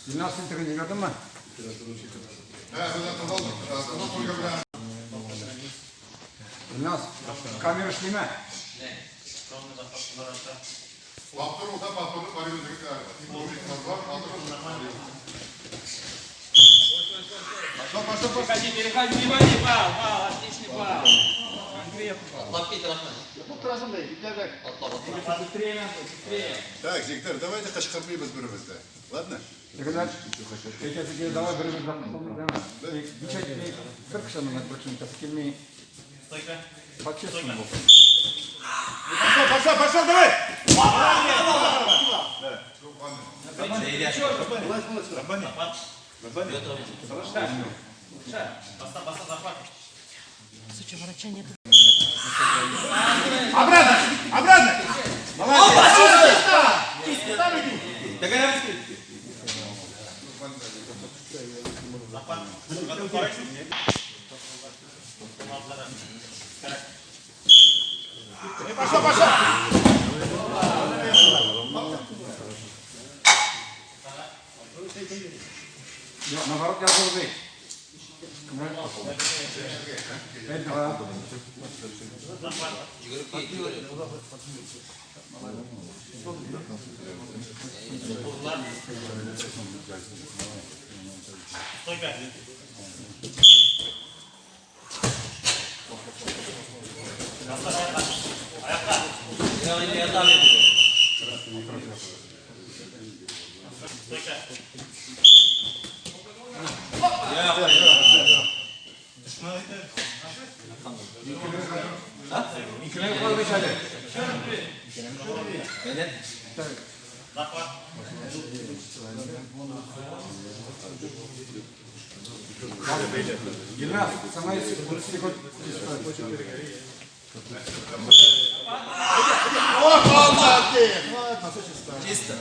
Dilnaz filtrini gördün mü? Dilnaz, kamera işleme. Ne? Baktır o da baktırıp arıyoruz galiba. Переходи, переходи, не води, пал, отличный пал. Конкретно. Быстрее надо, быстрее. Так, Виктор, давайте кашкармы без бірімізді. Ладно? Никогда, сейчас давай берем бюджетный кыркшаны напрячем, так скільки по-честному. Пошел, давай! Обратно! Пошел! Наоборот, я должен. İkine koy beş hadi. Dilnaz, sana istek Чисто.